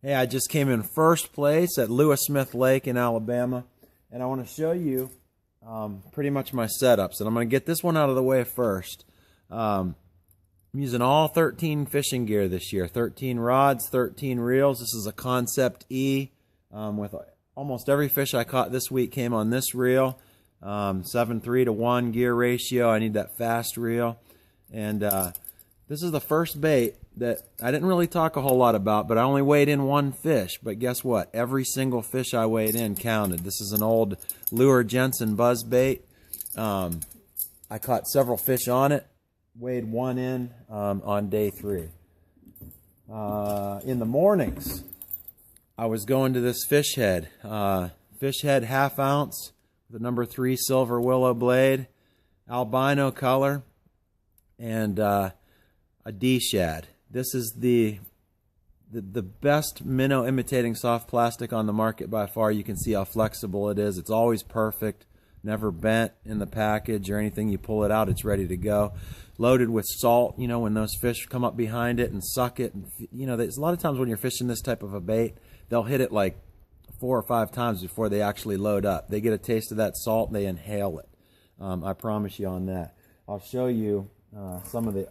Hey, I just came in first place at Lewis Smith Lake in Alabama, and I want to show you pretty much my setups. And I'm going to get this one out of the way first. I'm using all 13 fishing gear this year, 13 rods, 13 reels. This is a Concept E with almost every fish I caught this week came on this reel. 7:3 to 1 gear ratio. I need that fast reel. And this is the first bait that I didn't really talk a whole lot about, but I only weighed in one fish. But guess what? Every single fish I weighed in counted. This is an old Lure Jensen buzz bait. I caught several fish on it. Weighed one in on day 3. In the mornings, I was going to this fish head. Fish head 1/2 ounce, the number 3 silver willow blade, albino color, and a D Shad. This is the best minnow imitating soft plastic on the market by far. You can see how flexible it is. It's always perfect, never bent in the package or anything. You pull it out, it's ready to go. Loaded with salt, you know, when those fish come up behind it and suck it. And, you know, there's a lot of times when you're fishing this type of a bait, they'll hit it like 4 or 5 times before they actually load up. They get a taste of that salt and they inhale it. I promise you on that. I'll show you some of the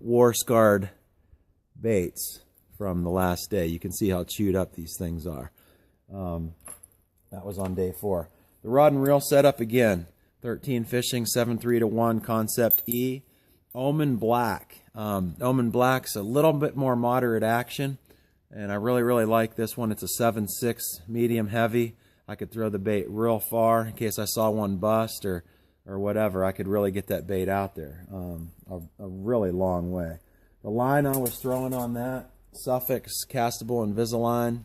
war-scarred baits from the last day. You can see how chewed up these things are. That was on day 4. The rod and reel setup again. 13 fishing, 7:3 to 1 Concept E. Omen Black. Omen Black's a little bit more moderate action, and I really like this one. It's a 7.6 medium heavy. I could throw the bait real far in case I saw one bust or whatever. I could really get that bait out there a really long way. The line I was throwing on that, Suffolk Castable Invisalign,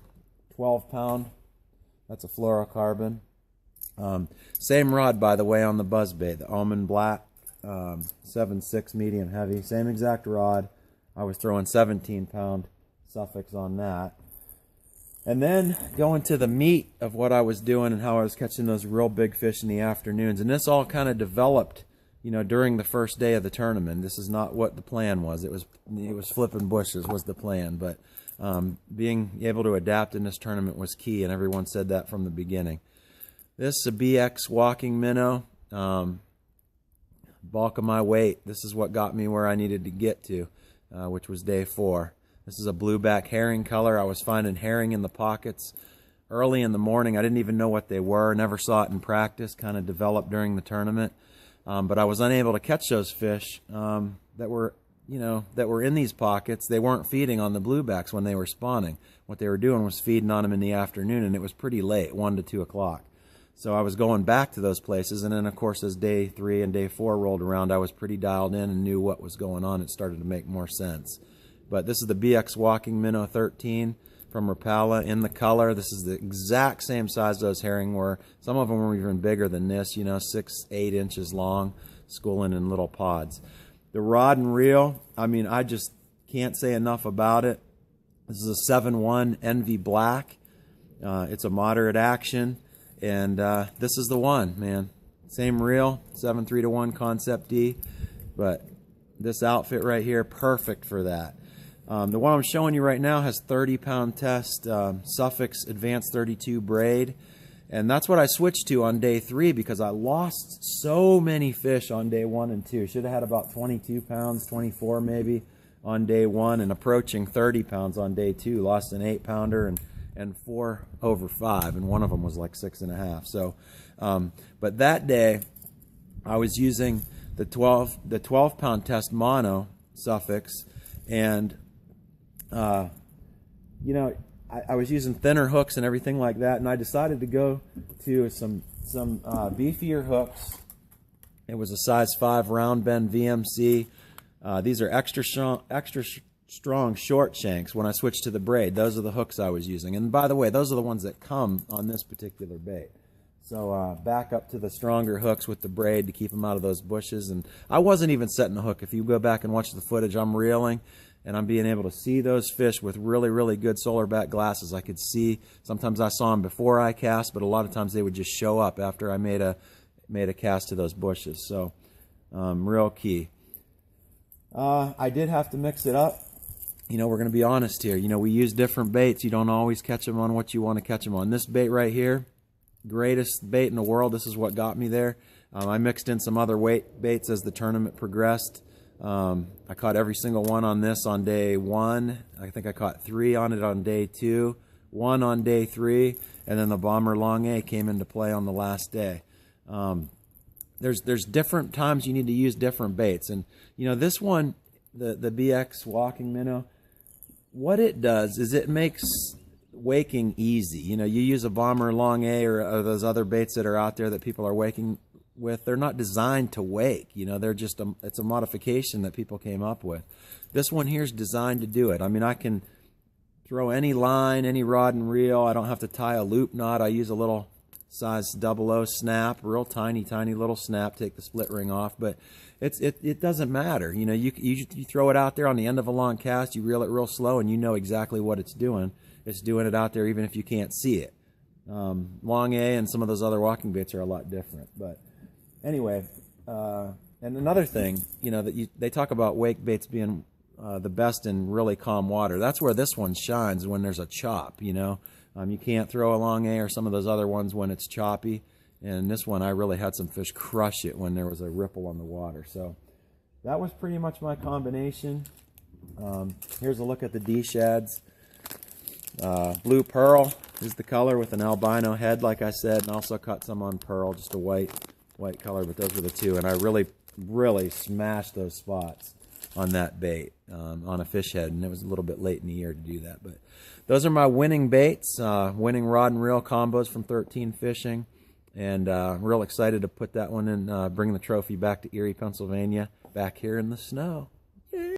12-pound. That's a fluorocarbon. Same rod, by the way, on the buzzbait, the Omen Black, 7.6 medium heavy. Same exact rod. I was throwing 17-pound Suffolks on that. And then going to the meat of what I was doing and how I was catching those real big fish in the afternoons. And this all kind of developed, you know, during the first day of the tournament. This is not what the plan was. It was flipping bushes was the plan. But being able to adapt in this tournament was key, and everyone said that from the beginning. This is a BX Walking Minnow. Bulk of my weight. This is what got me where I needed to get to, which was day 4. This is a blueback herring color. I was finding herring in the pockets early in the morning. I didn't even know what they were. Never saw it in practice. Kind of developed during the tournament. But I was unable to catch those fish that were in these pockets. They weren't feeding on the bluebacks when they were spawning. What they were doing was feeding on them in the afternoon, and it was pretty late, 1 to 2 o'clock. So I was going back to those places, and then, of course, as day 3 and day 4 rolled around, I was pretty dialed in and knew what was going on. It started to make more sense. But this is the BX Walking Minnow 13 from Rapala in the color. This is the exact same size those herring were. Some of them were even bigger than this, you know, 6-8 inches long, schooling in little pods. The rod and reel, I mean, I just can't say enough about it. This is a 7.1 Envy Black. It's a moderate action. And this is the one, man. Same reel, 7.3 to 1 Concept D. But this outfit right here, perfect for that. The one I'm showing you right now has 30-pound test Suffolk Advanced 32 braid. And that's what I switched to on day 3 because I lost so many fish on day 1 and 2. Should have had about 22 pounds, 24 maybe on day 1, and approaching 30 pounds on day 2. Lost an 8-pounder and 4 over 5, and one of them was like 6.5. So, but that day I was using the 12-pound test mono Suffolks, and you know, I was using thinner hooks and everything like that, and I decided to go to some beefier hooks. It was a size 5 round bend VMC. These are extra strong short shanks. When I switched to the braid, those are the hooks I was using. And by the way, those are the ones that come on this particular bait. So back up to the stronger hooks with the braid to keep them out of those bushes. And I wasn't even setting the hook. If you go back and watch the footage, I'm reeling, and I'm being able to see those fish with really good solar back glasses. I could see, sometimes I saw them before I cast, but a lot of times they would just show up after I made a cast to those bushes. So real key. I did have to mix it up we're going to be honest here. We use different baits. You don't always catch them on what you want to catch them on. This bait right here, greatest bait in the world. This is what got me there. I mixed in some other baits as the tournament progressed. I caught every single one on this on day 1. I think I caught 3 on it on day 2, 1 on day 3, and then the Bomber Long A came into play on the last day. There's different times you need to use different baits, and this one, the BX Walking Minnow, what it does is it makes waking easy. You use a Bomber Long A or those other baits that are out there that people are waking with. They're not designed to wake. They're just it's a modification that people came up with. This one here is designed to do it. I mean, I can throw any line, any rod and reel. I don't have to tie a loop knot. I use a little size 00 snap, real tiny little snap, take the split ring off, but it doesn't matter. You throw it out there on the end of a long cast, you reel it real slow, and you know exactly what it's doing. It's doing it out there even if you can't see it. Long A and some of those other walking baits are a lot different, but anyway, and another thing, that they talk about wake baits being the best in really calm water. That's where this one shines, when there's a chop. You can't throw a Long A or some of those other ones when it's choppy. And this one, I really had some fish crush it when there was a ripple on the water. So that was pretty much my combination. Here's a look at the D Shads. Blue Pearl is the color with an albino head, like I said, and also caught some on Pearl, just a white color, but those were the two. And I really smashed those spots on that bait on a fish head, and it was a little bit late in the year to do that. But those are my winning baits, winning rod and reel combos from 13 Fishing, and real excited to put that one in, bring the trophy back to Erie, Pennsylvania, back here in the snow.